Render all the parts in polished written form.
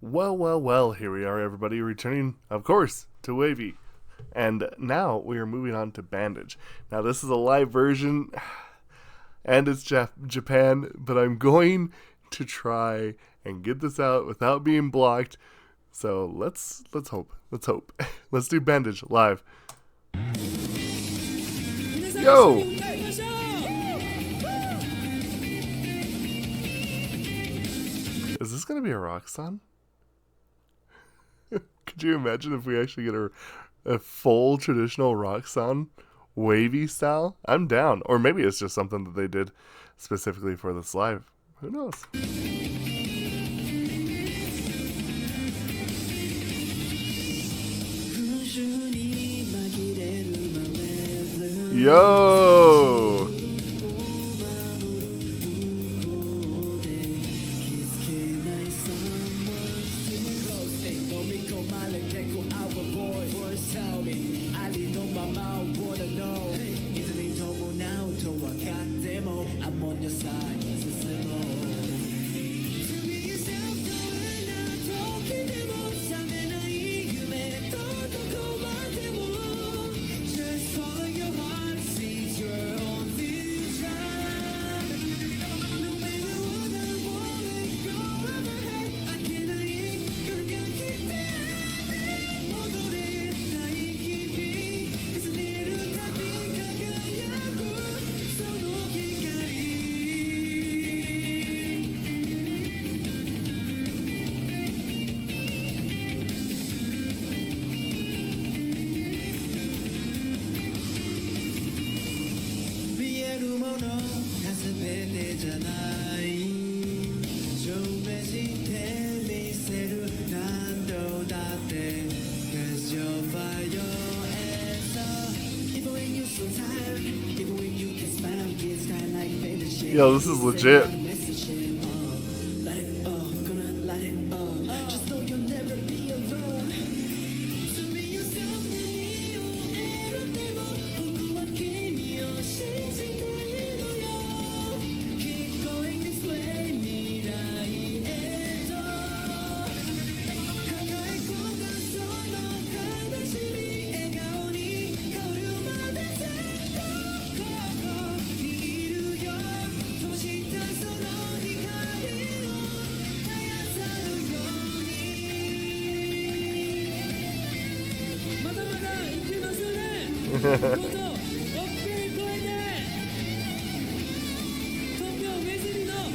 Well, here we are, everybody, returning, of course, to WayV. And now we are moving on to Bandage. Now, this is a live version, and it's Japan, but I'm going to try and get this out without being blocked. So let's hope. Let's do Bandage live. Yo! Is this going to be a rock song? Could you imagine if we actually get a full traditional rock song, wavy style? I'm down. Or maybe it's just something that they did specifically for this live. Who knows? Yo! Yo, this is legit.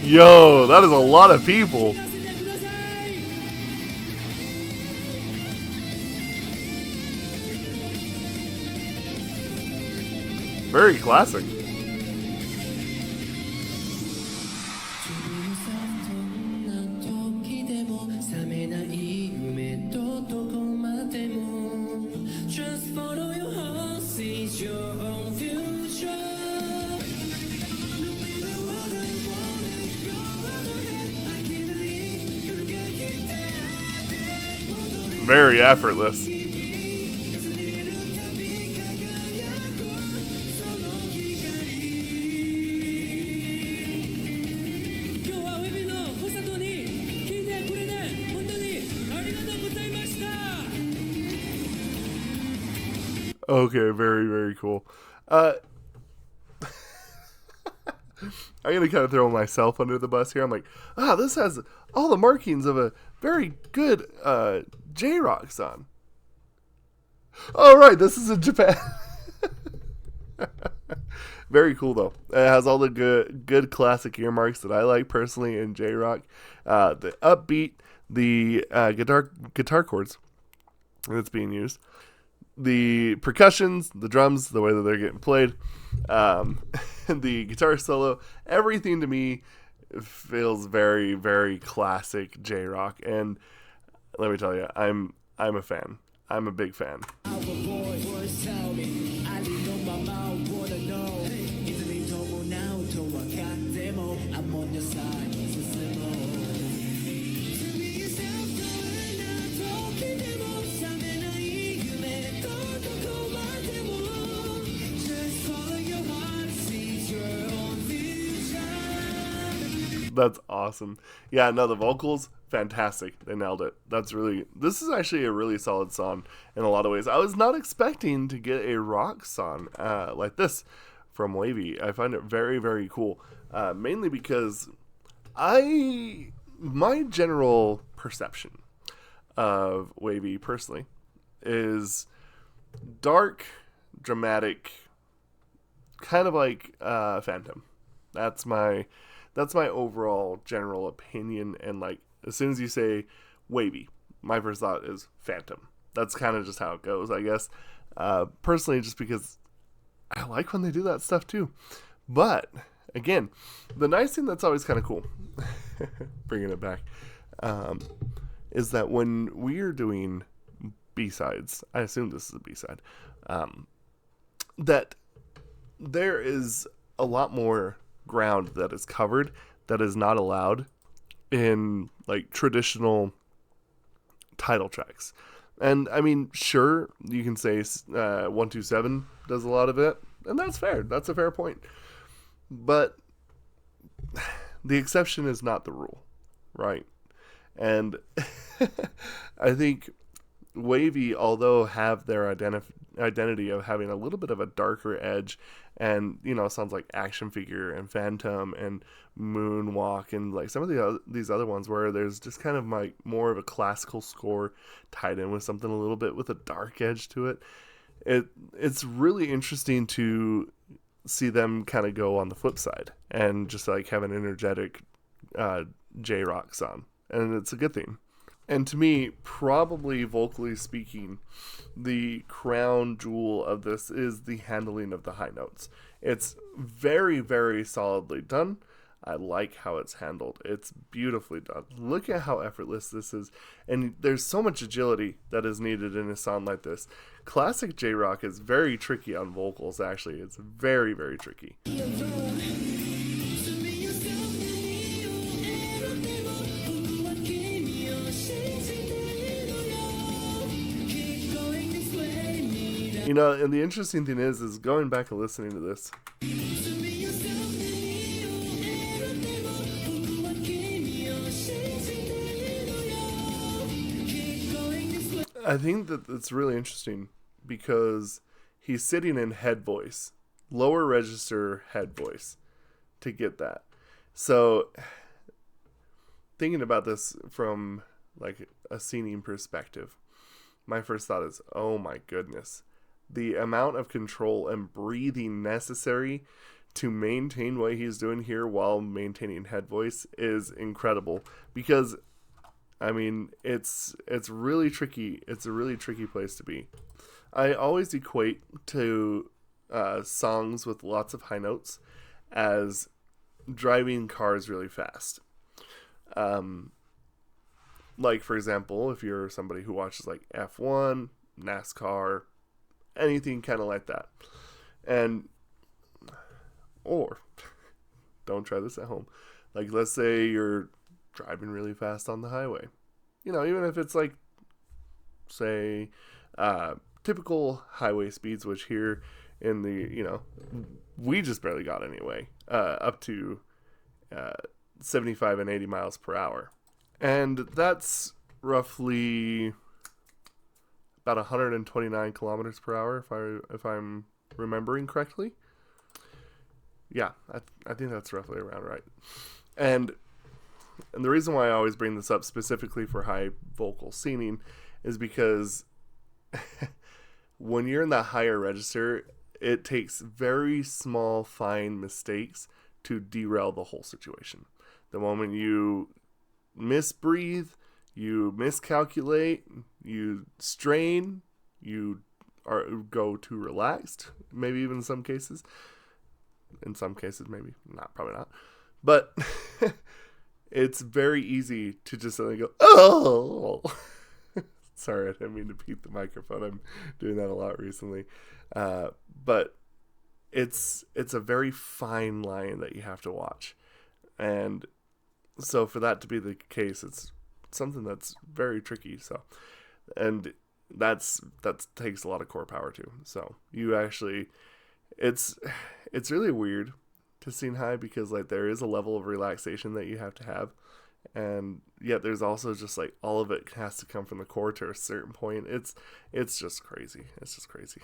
Yo, that is a lot of people. Very classic. Very effortless. Okay, very cool. I'm going to kind of throw myself under the bus here. I'm like, this has all the markings of a very good Jrock song. All right, this is in Japan. Very cool, though. It has all the good classic earmarks that I like personally in Jrock. The upbeat, the guitar chords that's being used. The percussions, the drums, the way that they're getting played, the guitar solo, everything to me feels very classic Jrock. And let me tell you, I'm a fan. I'm a big fan. That's awesome. Yeah, no, the vocals fantastic. They nailed it. This is actually a really solid song in a lot of ways. I was not expecting to get a rock song like this from WayV. I find it very, very cool. Mainly because my general perception of WayV personally is dark, dramatic, kind of like Phantom. That's my overall general opinion. And like, as soon as you say WayV, my first thought is Phantom. That's kind of just how it goes, I guess. Personally, just because I like when they do that stuff too. But again, the nice thing that's always kind of cool, bringing it back, is that when we are doing B-sides, I assume this is a B-side, that there is a lot more ground that is covered that is not allowed in like traditional title tracks. And I mean, sure, you can say 127 does a lot of it, and that's fair. That's a fair point. But the exception is not the rule, right? And I think WayV, although have their identity of having a little bit of a darker edge, and sounds like Action Figure and Phantom and Moonwalk and like some of these other ones where there's just kind of like more of a classical score tied in with something a little bit with a dark edge to it. It's really interesting to see them kind of go on the flip side and just like have an energetic Jrock song, and it's a good thing. And to me, probably vocally speaking, the crown jewel of this is the handling of the high notes. It's very, very solidly done. I like how it's handled. It's beautifully done. Look at how effortless this is. And there's so much agility that is needed in a song like this. Classic Jrock is very tricky on vocals, actually. It's very, very tricky. And the interesting thing is going back and listening to this. I think that it's really interesting because he's sitting in head voice, lower register head voice to get that. So thinking about this from like a singing perspective, my first thought is, oh my goodness. The amount of control and breathing necessary to maintain what he's doing here while maintaining head voice is incredible. Because, I mean, it's really tricky. It's a really tricky place to be. I always equate to songs with lots of high notes as driving cars really fast. Like, for example, if you're somebody who watches like F1, NASCAR, anything kind of like that. Or don't try this at home. Like, let's say you're driving really fast on the highway. Even if it's like, say, typical highway speeds, which here in the, we just barely got anyway, up to 75 and 80 miles per hour. And that's roughly about 129 kilometers per hour, if I'm remembering correctly. Yeah, I think that's roughly around right. And the reason why I always bring this up specifically for high vocal singing is because when you're in that higher register, it takes very small, fine mistakes to derail the whole situation. The moment you misbreathe, you miscalculate, you strain, you go too relaxed, maybe even in some cases. In some cases, maybe. Not, probably not. But it's very easy to just suddenly go, oh! Sorry, I didn't mean to beat the microphone. I'm doing that a lot recently. But it's a very fine line that you have to watch. And so for that to be the case, it's something that's very tricky. So, and that takes a lot of core power too. So you actually, it's really weird to sing high because like there is a level of relaxation that you have to have. and yet there's also just like all of it has to come from the core to a certain point. It's just crazy. It's just crazy.